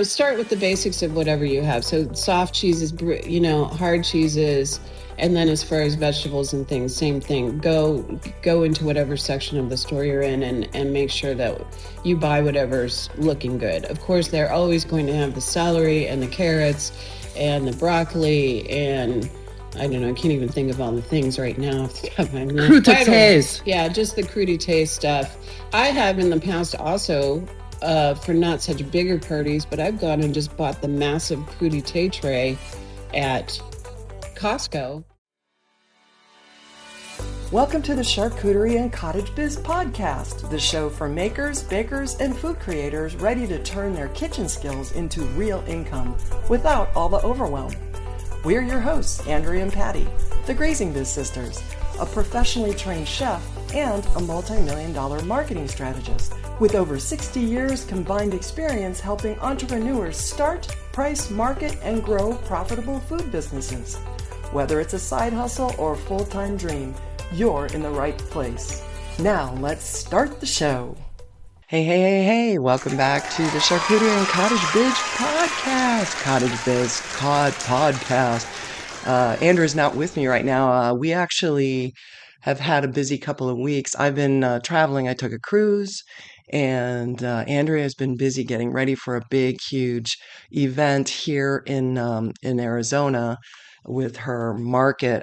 start with the basics of whatever you have. So soft cheeses, hard cheeses, and then as far as vegetables and things, same thing. Go into whatever section of the store you're in and make sure that you buy whatever's looking good. Of course, they're always going to have the celery and the carrots and the broccoli and I don't know, I can't even think of all the things right now off the top of my head. Crudités. Yeah, just the crudités stuff. I have in the past also, for not such bigger parties, but I've gone and just bought the massive crudité tray at Costco. Welcome to the Charcuterie Cottage Biz Podcast, the show for makers, bakers, and food creators ready to turn their kitchen skills into real income without all the overwhelm. We're your hosts, Andrea and Patti, the Grazing Biz Sisters, a professionally trained chef and a multi-million-dollar marketing strategist with over 60 years combined experience helping entrepreneurs start, price, market, and grow profitable food businesses. Whether it's a side hustle or full-time dream, you're in the right place. Now, let's start the show. Hey, welcome back to the Charcuterie Cottage Biz Podcast. Cottage Biz Podcast. Andrea's not with me right now. We actually have had a busy couple of weeks. I've been traveling. I took a cruise, and Andrea has been busy getting ready for a big, huge event here in Arizona with her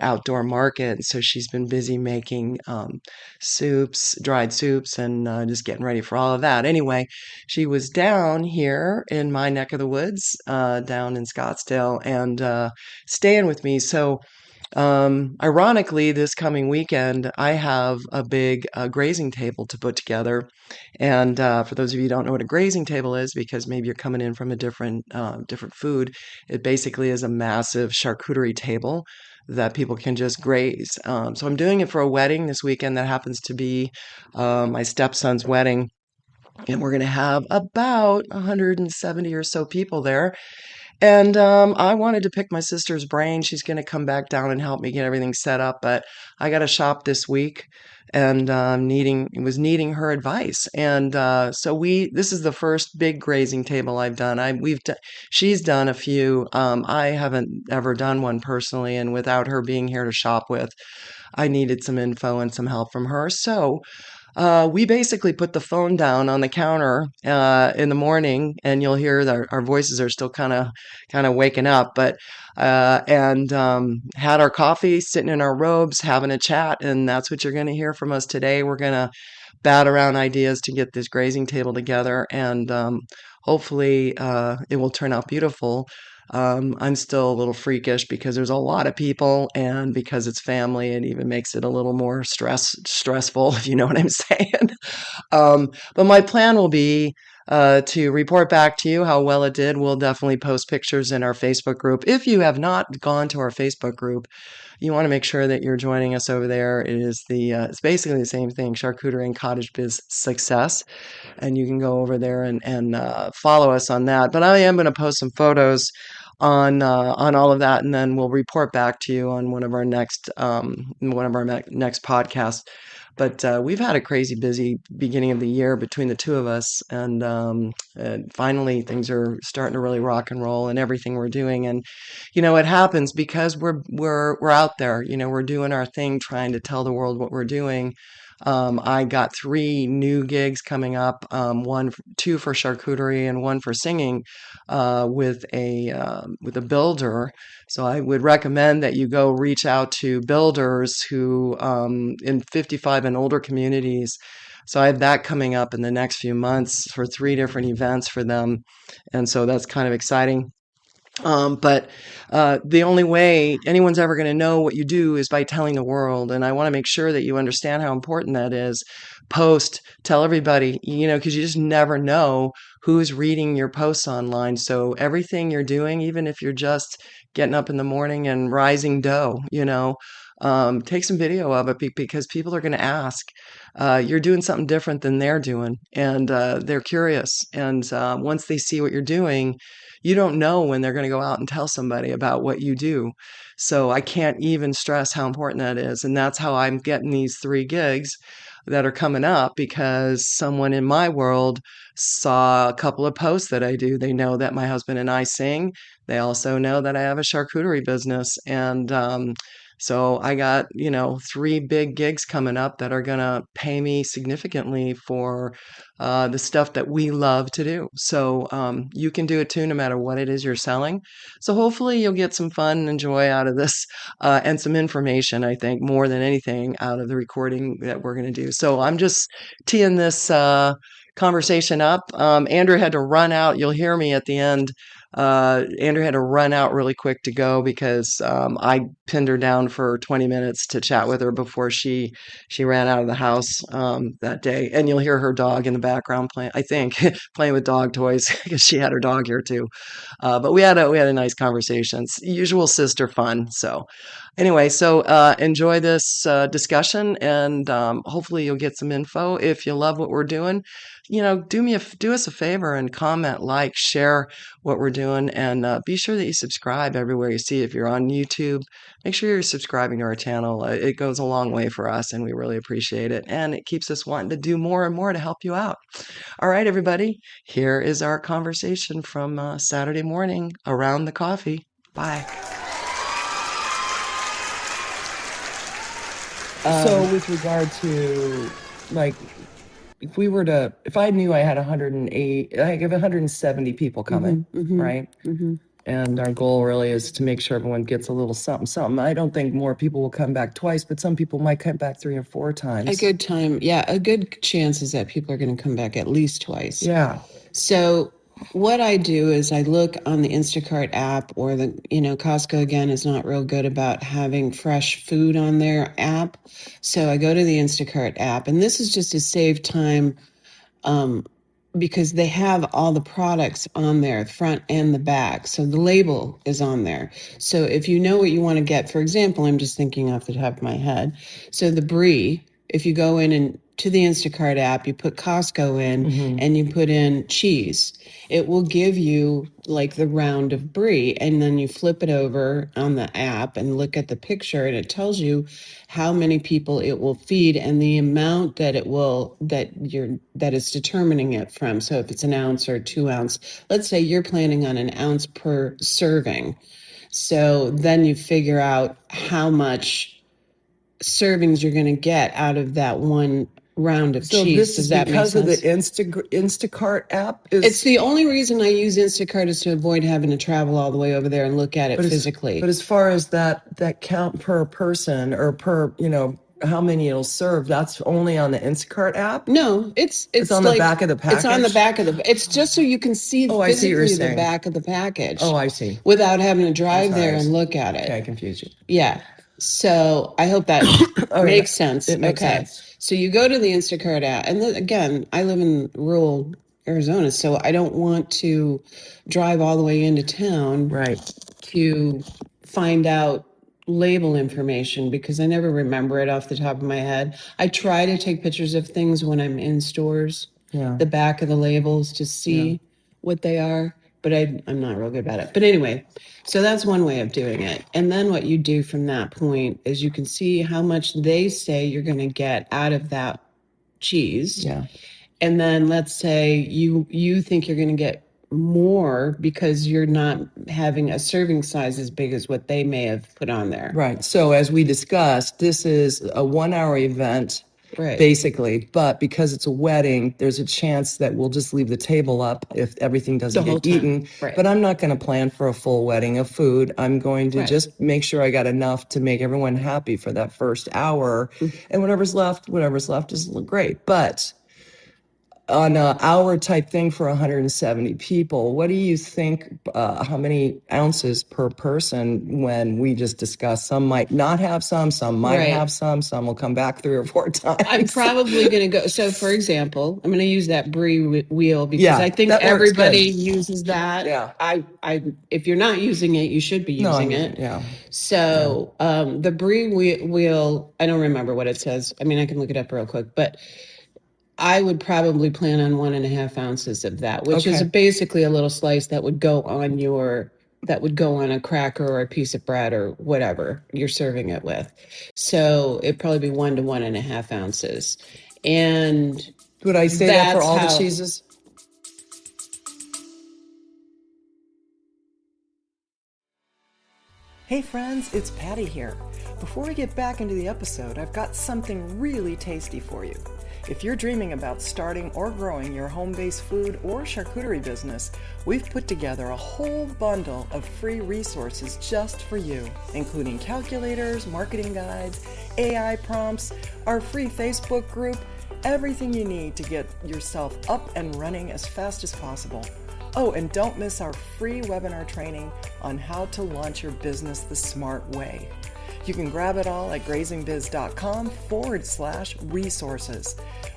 outdoor market. So she's been busy making dried soups, and just getting ready for all of that. Anyway, she was down here in my neck of the woods, down in Scottsdale, and staying with me. So ironically, this coming weekend, I have a big grazing table to put together. And for those of you who don't know what a grazing table is, because maybe you're coming in from a different food, it basically is a massive charcuterie table that people can just graze. So I'm doing it for a wedding this weekend that happens to be my stepson's wedding. And we're going to have about 170 or so people there. And I wanted to pick my sister's brain. She's going to come back down and help me get everything set up, but I got to shop this week, and was needing her advice. And so this is the first big grazing table I've done. She's done a few. I haven't ever done one personally, and without her being here to shop with, I needed some info and some help from her. So we basically put the phone down on the counter in the morning, and you'll hear that our voices are still kind of waking up, but and had our coffee, sitting in our robes, having a chat, and that's what you're going to hear from us today. We're going to bat around ideas to get this grazing table together, and hopefully it will turn out beautiful. I'm still a little freakish because there's a lot of people, and because it's family, it even makes it a little more stressful, if you know what I'm saying. But my plan will be to report back to you how well it did. We'll definitely post pictures in our Facebook group. If you have not gone to our Facebook group, you want to make sure that you're joining us over there. It is it's basically the same thing, Charcuterie Cottage Biz Success, and you can go over there and follow us on that. But I am going to post some photos on all of that, and then we'll report back to you on one of our next podcasts. But we've had a crazy busy beginning of the year between the two of us, and finally things are starting to really rock and roll in everything we're doing. And it happens because we're out there. We're doing our thing, trying to tell the world what we're doing. I got 3 new gigs coming up, 2 for charcuterie and 1 for singing, with a builder. So I would recommend that you go reach out to builders who, in 55 and older communities. So I have that coming up in the next few months for 3 different events for them. And so that's kind of exciting. But the only way anyone's ever going to know what you do is by telling the world. And I want to make sure that you understand how important that is. Tell everybody, because you just never know who's reading your posts online. So everything you're doing, even if you're just getting up in the morning and rising dough, take some video of it, because people are going to ask. You're doing something different than they're doing, and they're curious. And once they see what you're doing, you don't know when they're going to go out and tell somebody about what you do. So I can't even stress how important that is. And that's how I'm getting these 3 gigs. that are coming up because someone in my world saw a couple of posts that I do. They know that my husband and I sing. They also know that I have a charcuterie business. And so I got, 3 big gigs coming up that are going to pay me significantly for the stuff that we love to do. So you can do it too, no matter what it is you're selling. So hopefully you'll get some fun and joy out of this and some information, I think, more than anything out of the recording that we're going to do. So I'm just teeing this conversation up. Andrea had to run out. You'll hear me at the end. Andrea had to run out really quick to go because I pinned her down for 20 minutes to chat with her before she ran out of the house that day. And you'll hear her dog in the background playing, I think, playing with dog toys because she had her dog here too. But we had a nice conversation. It's usual sister fun. So anyway, so enjoy this discussion, and hopefully you'll get some info. If you love what we're doing, do us a favor and comment, like, share what we're doing, and be sure that you subscribe everywhere you see it. If you're on YouTube, make sure you're subscribing to our channel. It goes a long way for us, and we really appreciate it. And it keeps us wanting to do more and more to help you out. All right, everybody, here is our conversation from Saturday morning around the coffee. Bye. So with regard to, like, if I knew I had 108, I have 170 people coming, right? And our goal really is to make sure everyone gets a little something. I don't think more people will come back twice, but some people might come back 3 or 4 times. A good chance is that people are going to come back at least twice. Yeah. So what I do is I look on the Instacart app, or Costco again is not real good about having fresh food on their app. So I go to the Instacart app, and this is just to save time because they have all the products on there, front and the back. So the label is on there. So if you know what you want to get, for example, I'm just thinking off the top of my head. So the brie, if you go in and to the Instacart app, you put Costco in and you put in cheese, it will give you like the round of brie, and then you flip it over on the app and look at the picture, and it tells you how many people it will feed and the amount that it's determining it from. So if it's an ounce or 2 ounce, let's say you're planning on an ounce per serving. So then you figure out how much servings you're going to get out of that one round of cheese. So this Does is that because make of the sense? Instacart app? It's the only reason I use Instacart is to avoid having to travel all the way over there and look at it physically. But as far as that count per person or per, how many it'll serve, that's only on the Instacart app? No, it's on the back of the package? It's on the back of it's just so you can see I see what you're physically the saying. back of the package. Oh, I see. Without having to drive there and look at it. Okay, I confused you. Yeah. So I hope that makes sense. It makes sense. So you go to the Instacart app, and then, again, I live in rural Arizona, so I don't want to drive all the way into town to find out label information because I never remember it off the top of my head. I try to take pictures of things when I'm in stores, the back of the labels, to see what they are, but I'm not real good about it. But anyway, so that's one way of doing it. And then what you do from that point is you can see how much they say you're going to get out of that cheese. Yeah. And then let's say you think you're going to get more because you're not having a serving size as big as what they may have put on there. Right. So as we discussed, this is a 1-hour event, basically. But because it's a wedding, there's a chance that we'll just leave the table up if everything doesn't get eaten. Right. But I'm not going to plan for a full wedding of food. I'm going to just make sure I got enough to make everyone happy for that first hour. And whatever's left is great. But on an hour type thing for 170 people, what do you think, how many ounces per person when we just discussed? Some might not have some might have some will come back 3 or 4 times. I'm probably going to go. So, for example, I'm going to use that brie wheel because I think everybody uses that. Yeah. If you're not using it, you should be using it. Yeah. So, the brie wheel, I don't remember what it says. I mean, I can look it up real quick, but I would probably plan on 1.5 ounces of that, which is basically a little slice that would go on a cracker or a piece of bread or whatever you're serving it with. So it'd probably be 1 to 1.5 ounces. And would I say that for that's all how- the cheeses? Hey friends, it's Patti here. Before we get back into the episode, I've got something really tasty for you. If you're dreaming about starting or growing your home-based food or charcuterie business, we've put together a whole bundle of free resources just for you, including calculators, marketing guides, AI prompts, our free Facebook group, everything you need to get yourself up and running as fast as possible. Oh, and don't miss our free webinar training on how to launch your business the smart way. You can grab it all at grazingbiz.com/resources.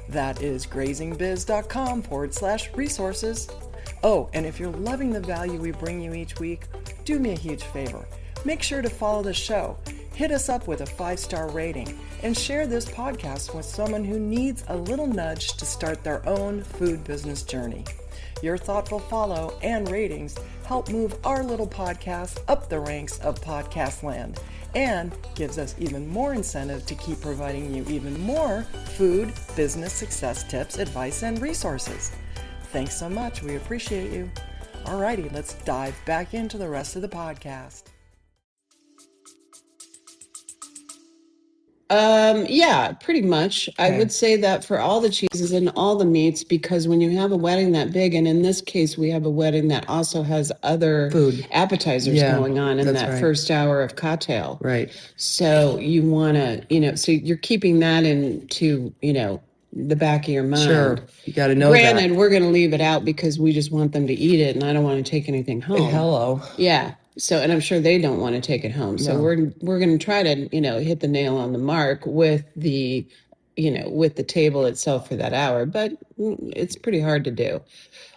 That is grazingbiz.com/resources. Oh, and if you're loving the value we bring you each week, do me a huge favor. Make sure to follow the show, hit us up with a 5-star rating, and share this podcast with someone who needs a little nudge to start their own food business journey. Your thoughtful follow and ratings help move our little podcast up the ranks of podcast land and gives us even more incentive to keep providing you even more food business success tips, advice, and resources. Thanks so much. We appreciate you. Alrighty, let's dive back into the rest of the podcast. Yeah, pretty much. I would say that for all the cheeses and all the meats, because when you have a wedding that big, and in this case, we have a wedding that also has other Food. appetizers going on in that's that right. first hour of cocktail. Right. So you want to, so you're keeping that into, the back of your mind. Sure. You got to know Granted, that. we're going to leave it out because we just want them to eat it, and I don't want to take anything home. Hello. Yeah. So, and I'm sure they don't want to take it home. So we're going to try to, hit the nail on the mark with the, with the table itself for that hour. But it's pretty hard to do.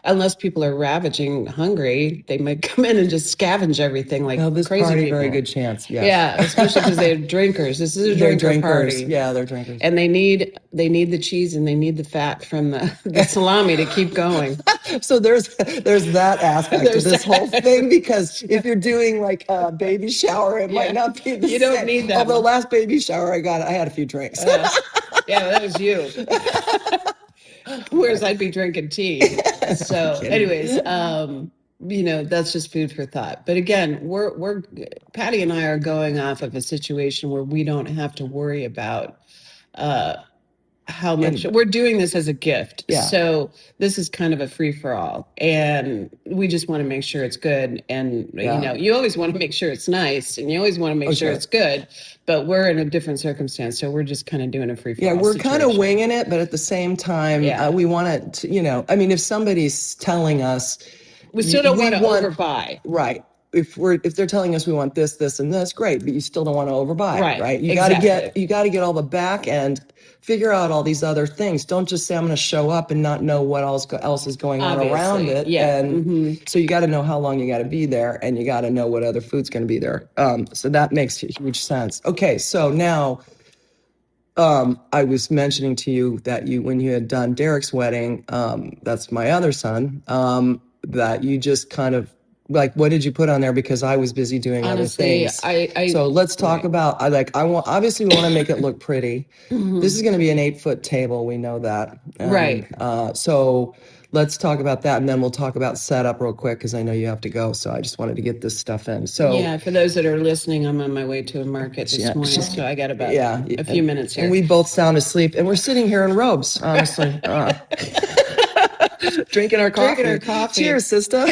Unless people are ravaging hungry, they might come in and just scavenge everything like This crazy party, people. very good chance. Yes. Yeah, especially because they're drinkers. This is a They're drinker drinkers. party. Yeah, they're drinkers. And they need the cheese and they need the fat from the salami to keep going. So there's that aspect to this whole thing, because if you're doing like a baby shower, it might not be the You same. don't need that. Although last baby shower I had a few drinks. Yeah, that was you. Whereas I'd be drinking tea. So anyways, that's just food for thought. But again, we're Patti and I are going off of a situation where we don't have to worry about how much we're doing this as a gift. Yeah. So this is kind of a free for all, and we just want to make sure it's good. And you always want to make sure it's nice, and you always want to make sure it's good. But we're in a different circumstance, so we're just kind of doing a free for all. Yeah, we're kind of winging it, but at the same time, we want it to, if somebody's telling us, we still don't want to overbuy. Right. If they're telling us we want this, this, and this, great, but you still don't want to overbuy, right? You got to get all the back end, figure out all these other things. Don't just say I'm going to show up and not know what else is going on around it. Yeah. And so you got to know how long you got to be there, and you got to know what other food's going to be there. So that makes huge sense. Okay, so now I was mentioning to you that when you had done Derek's wedding, that's my other son, that you just kind of, like, what did you put on there? Because I was busy doing other things. So let's talk about, obviously we want to make it look pretty. This is going to be an 8-foot table. We know that. Right. So let's talk about that. And then we'll talk about setup real quick, because I know you have to go. So I just wanted to get this stuff in. So yeah, for those that are listening, I'm on my way to a market this morning. So I got about a few minutes here. And we both sound asleep, and we're sitting here in robes, honestly. Drinking our coffee. Cheers, sister.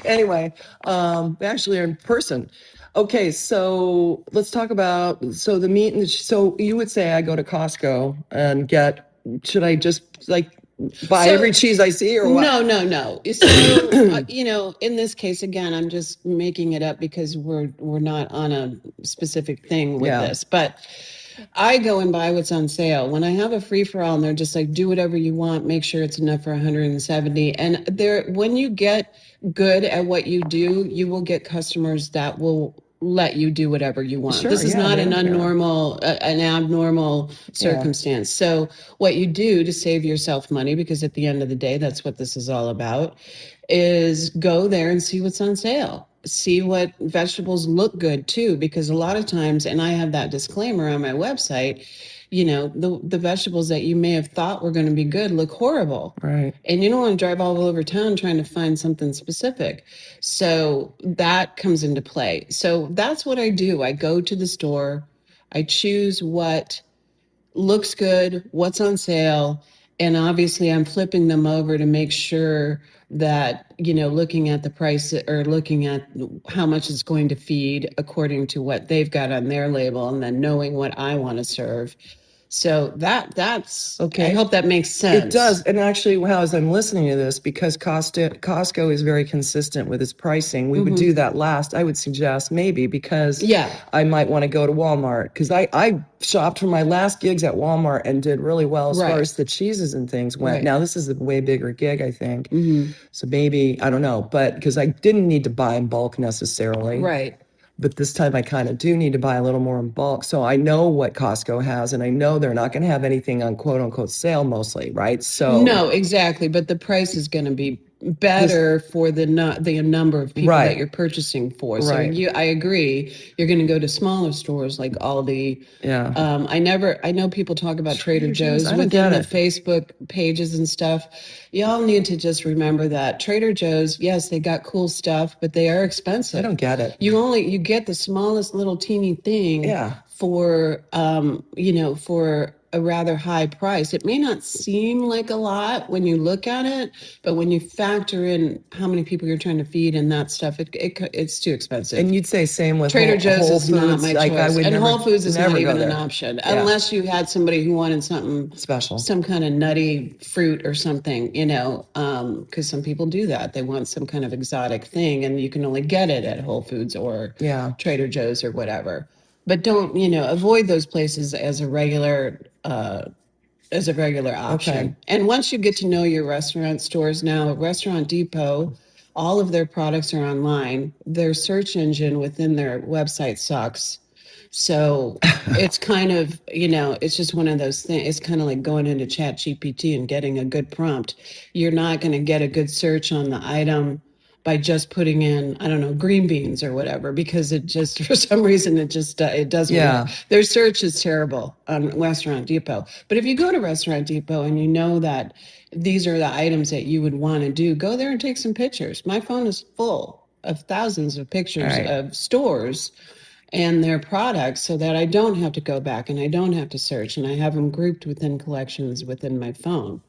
Anyway, actually in person. Okay, so let's talk about, the meat and so you would say I go to Costco and should I just buy every cheese I see, or what? No. So, in this case, again, I'm just making it up because we're not on a specific thing with this, but I go and buy what's on sale. When I have a free for all and they're just like, do whatever you want, make sure it's enough for 170. And when you get good at what you do, you will get customers that will let you do whatever you want. Sure, this is not an abnormal circumstance. So what you do to save yourself money, because at the end of the day, that's what this is all about, is go there and see what's on sale. See what vegetables look good too, because a lot of times, and I have that disclaimer on my website, the vegetables that you may have thought were going to be good look horrible. Right. And you don't want to drive all over town trying to find something specific. So that comes into play. So that's what I do. I go to the store, I choose what looks good, what's on sale, and obviously I'm flipping them over to make sure that, looking at the price or looking at how much it's going to feed according to what they've got on their label, and then knowing what I want to serve. So that's okay. I hope that makes sense. It does. And actually, as I'm listening to this, because Costco is very consistent with its pricing, we would do that last. I would suggest maybe because I might want to go to Walmart, because I shopped for my last gigs at Walmart and did really well as far as the cheeses and things went. Now, this is a way bigger gig, I think. So maybe, I don't know, but because I didn't need to buy in bulk necessarily. Right. But this time I kind of do need to buy a little more in bulk. So I know what Costco has, and I know they're not going to have anything on quote unquote sale mostly, right? So no, exactly. But the price is going to be better for the number of people that you're purchasing for. So I agree. You're going to go to smaller stores like Aldi. Yeah. I know people talk about Trader Joe's within the Facebook pages and stuff. Y'all need to just remember that Trader Joe's, yes, they got cool stuff, but they are expensive. I don't get it. You get the smallest little teeny thing for for a rather high price. It may not seem like a lot when you look at it, but when you factor in how many people you're trying to feed and that stuff, it's too expensive. And you'd say same with Trader Joe's Whole is Foods. not my choice. And Whole Foods is not even an option unless you had somebody who wanted something special, some kind of nutty fruit or something, because some people do that. They want some kind of exotic thing, and you can only get it at Whole Foods or Trader Joe's or whatever. But don't, avoid those places as a regular option. Okay. And once you get to know your restaurant stores now, Restaurant Depot, all of their products are online. Their search engine within their website sucks. So it's kind of, it's just one of those things. It's kind of like going into ChatGPT and getting a good prompt. You're not going to get a good search on the item by just putting in, I don't know, green beans or whatever, because it just, for some reason, it doesn't work. Their search is terrible on Restaurant Depot. But if you go to Restaurant Depot and you know that these are the items that you would want to do, go there and take some pictures. My phone is full of thousands of pictures of stores and their products, so that I don't have to go back and I don't have to search, and I have them grouped within collections within my phone.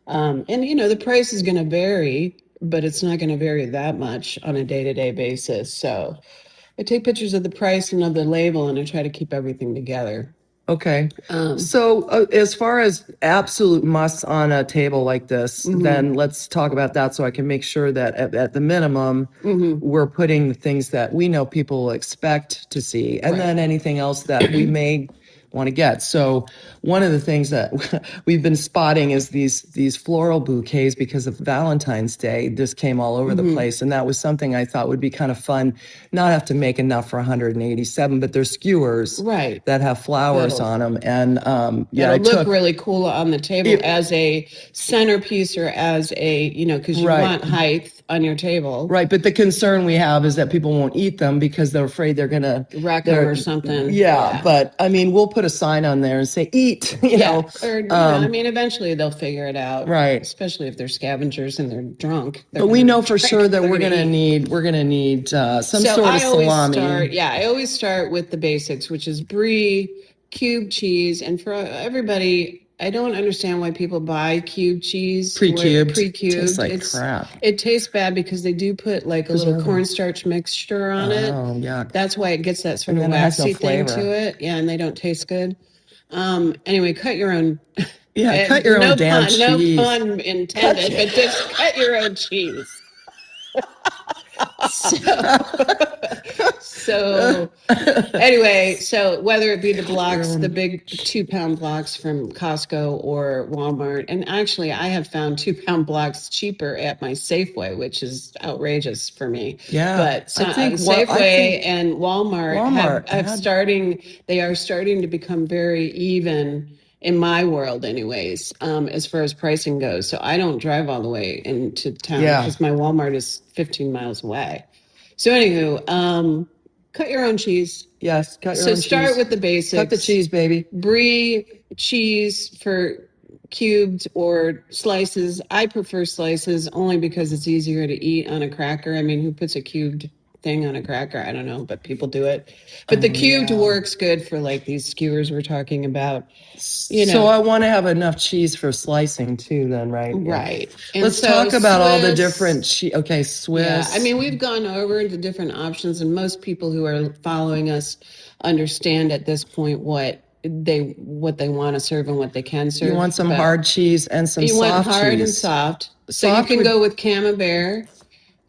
And, the price is going to vary, but it's not going to vary that much on a day-to-day basis. So I take pictures of the price and of the label, and I try to keep everything together. Okay. So as far as absolute musts on a table like this, then let's talk about that so I can make sure that at the minimum, we're putting the things that we know people will expect to see, and then anything else that we may want to get. So one of the things that we've been spotting is these floral bouquets because of Valentine's Day. This came all over the place, and that was something I thought would be kind of fun. Not have to make enough for 187, but they're skewers that have flowers on them, and it'll look really cool on the table as a centerpiece or as a because you want height on your table. Right, but the concern we have is that people won't eat them because they're afraid they're gonna wreck them or something. Yeah, but I mean, we'll put a sign on there and say eat. You know, or eventually they'll figure it out. Right, especially if they're scavengers and they're drunk. But we know for sure that we're gonna need some sort of salami. I always start with the basics, which is brie, cube cheese, and for everybody. I don't understand why people buy cube cheese. Pre-cubed. Tastes like crap. It tastes bad because they do put like a little cornstarch mixture on it. Oh, yuck. That's why it gets that sort of waxy thing to it. Yeah, and they don't taste good. Anyway, cut your own. Yeah, cut your own damn cheese. No pun intended, but just cut your own cheese. So anyway, so whether it be the blocks, the big 2-pound blocks from Costco or Walmart, and actually I have found 2-pound blocks cheaper at my Safeway, which is outrageous for me. Yeah, but Safeway and Walmart are starting to become very even. In my world anyways, as far as pricing goes. So I don't drive all the way into town because my Walmart is 15 miles away. So anywho, cut your own cheese. Yes, cut your own cheese. So start with the basics. Cut the cheese, baby. Brie cheese for cubed or slices. I prefer slices only because it's easier to eat on a cracker. I mean, who puts a cubed thing on a cracker? I don't know, but people do it. But the cubed works good for like these skewers we're talking about. So I want to have enough cheese for slicing too, then, right? Right. And let's talk about all the different cheese. Okay, Swiss. Yeah, I mean, we've gone over the different options, and most people who are following us understand at this point what they want to serve and what they can serve. You want some hard cheese and some soft cheese. You want hard and soft. So you can go with Camembert.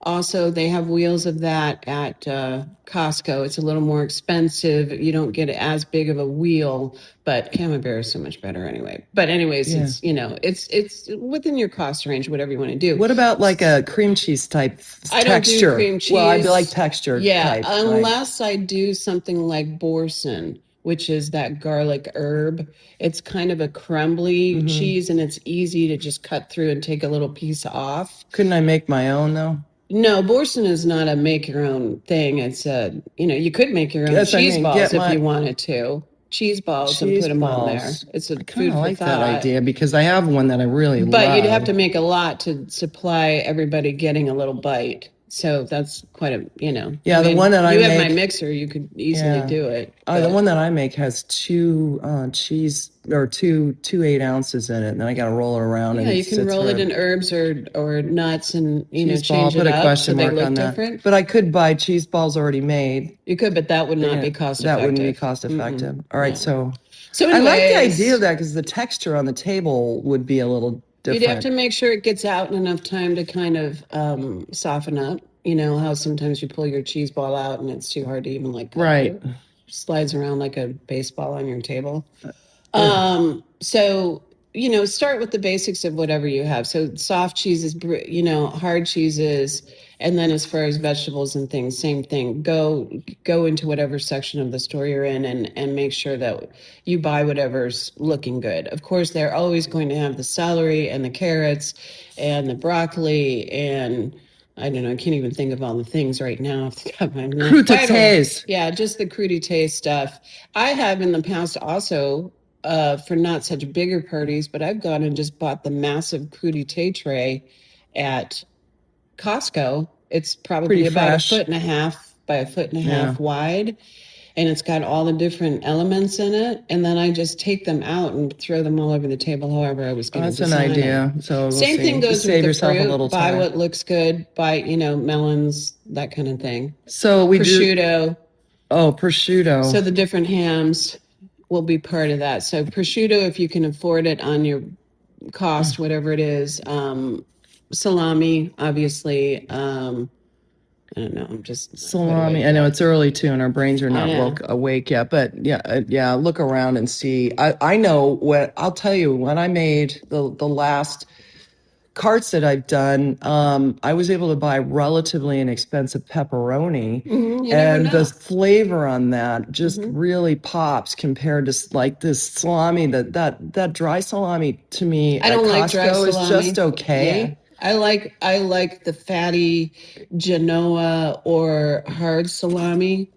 Also, they have wheels of that at Costco. It's a little more expensive. You don't get as big of a wheel, but Camembert is so much better anyway. But anyways, it's it's within your cost range, whatever you want to do. What about like a cream cheese type texture? I don't do cream cheese. Well, I'd like texture type. Unless I do something like Boursin, which is that garlic herb. It's kind of a crumbly cheese, and it's easy to just cut through and take a little piece off. Couldn't I make my own though? No, Boursin is not a make your own thing. It's you could make your own cheese balls if you wanted to. Cheese balls and put them on there. It's a food for thought. I like that idea because I have one that I really love. But you'd have to make a lot to supply everybody getting a little bite. So that's quite a, Yeah, the one that I make. You have my mixer. You could easily do it. The one that I make has two 8 ounces in it, and then I got to roll it around. Yeah, you can roll it in herbs or nuts and, change it up. Put a question so mark on different. That. But I could buy cheese balls already made. You could, but that would not be cost effective. That wouldn't be cost effective. Mm-hmm. All right, so anyways, I like the idea of that because the texture on the table would be a little different. You'd have to make sure it gets out in enough time to kind of soften up. You know how sometimes you pull your cheese ball out and it's too hard to even it slides around like a baseball on your table. So, start with the basics of whatever you have. So soft cheeses, hard cheeses, and then as far as vegetables and things, same thing. Go into whatever section of the store you're in and make sure that you buy whatever's looking good. Of course, they're always going to have the celery and the carrots and the broccoli and I don't know. I can't even think of all the things right now. Crudités. Yeah, just the crudité stuff. I have in the past also for not such bigger parties, but I've gone and just bought the massive crudité tray at Costco. It's probably about 1.5 feet by 1.5 feet wide. And it's got all the different elements in it. And then I just take them out and throw them all over the table, however I was going to design That's an idea. it. So Same thing goes save with the yourself fruit. A little buy time. what looks good. Buy, melons, that kind of thing. So we prosciutto. Prosciutto. So the different hams will be part of that. So prosciutto, if you can afford it on your cost, whatever it is. Salami, obviously. I don't know. I'm just salami. I know it's early too, and our brains are not awake yet. But yeah. Look around and see. I know what I'll tell you. When I made the last carts that I've done, I was able to buy relatively inexpensive pepperoni, and the flavor on that just really pops compared to like this salami. That dry salami to me at Costco is just okay. Yeah. I like the fatty Genoa or hard salami.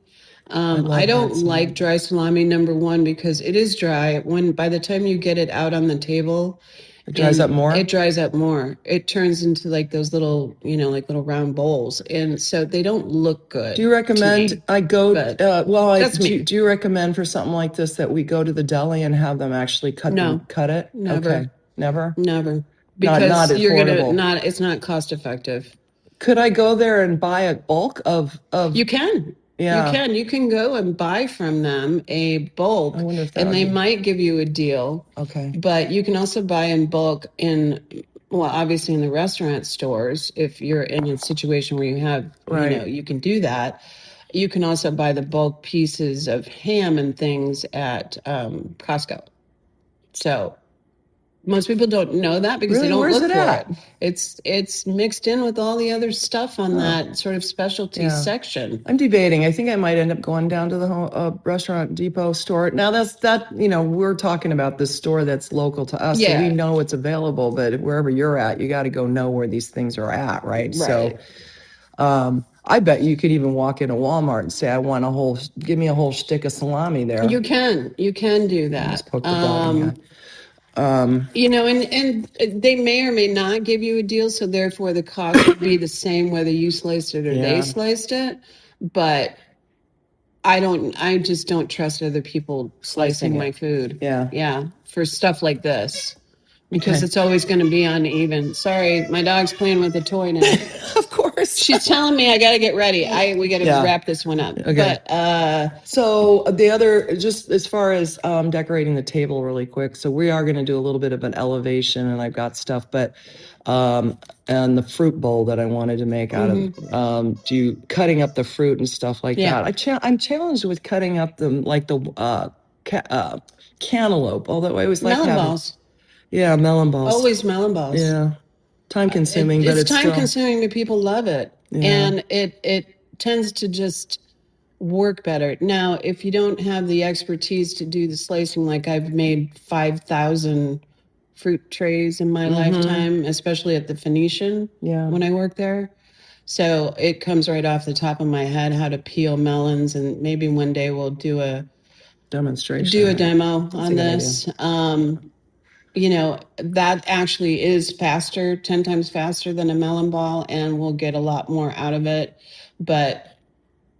I don't like dry salami, number one, because it is dry. By the time you get it out on the table, it dries up more. It dries up more. It turns into like those little, like little round bowls, and so they don't look good. Do you recommend I go? Do you recommend for something like this that we go to the deli and have them actually cut it? Never. Okay, never. Because not you're affordable. It's not cost effective. Could I go there and buy a bulk of? You can. Yeah. You can go and buy from them a bulk, I wonder if they might give you a deal. Okay. But you can also buy in bulk obviously in the restaurant stores if you're in a situation where you have, you can do that. You can also buy the bulk pieces of ham and things at Costco. So. Most people don't know that because they don't look for it. It's mixed in with all the other stuff on that sort of specialty section. I'm debating. I think I might end up going down to the Restaurant Depot store. Now we're talking about this store that's local to us, so we know it's available. But wherever you're at, you got to go know where these things are at, right? So, I bet you could even walk into Walmart and say, give me a whole stick of salami there. You can do that. Just poke the bone, and they may or may not give you a deal, so therefore the cost would be the same whether you sliced it or they sliced it. But I just don't trust other people slicing my food. Yeah, for stuff like this. Because it's always going to be uneven. Sorry, my dog's playing with a toy now. Of course. She's telling me I got to get ready. We got to wrap this one up. Okay. But, so the other, just as far as decorating the table really quick. So we are going to do a little bit of an elevation, and I've got stuff, but and the fruit bowl that I wanted to make out of cutting up the fruit and stuff like that. I'm challenged with cutting up the cantaloupe. Although I always like melon balls. Yeah, melon balls. Always melon balls. Yeah. Time consuming, but it's time still consuming, but people love it. Yeah. And it tends to just work better. Now, if you don't have the expertise to do the slicing, like I've made 5,000 fruit trays in my lifetime, especially at the Phoenician when I worked there. So it comes right off the top of my head how to peel melons, and maybe one day we'll do a demonstration. Do a demo on this. That actually is faster, 10 times faster than a melon ball, and we'll get a lot more out of it. But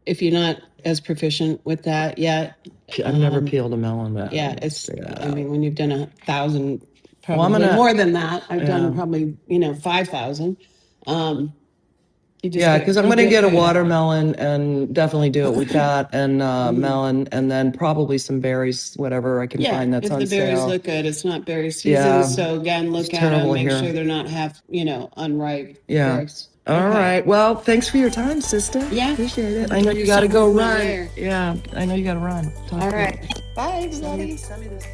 if you're not as proficient with that yet. I've never peeled a melon. Yeah, when you've done 1,000, probably more than that. I've done probably, 5,000. Because I'm going to get a watermelon and definitely do it with that and melon, and then probably some berries, whatever I can find that's on sale. If the berries look good, it's not berry season, so again, look at them, make sure they're not unripe berries. All right. Well, thanks for your time, sister. Yeah. Appreciate it. I know you got to go run. Yeah, I know you got to run. All right. Bye, everybody. Send me this.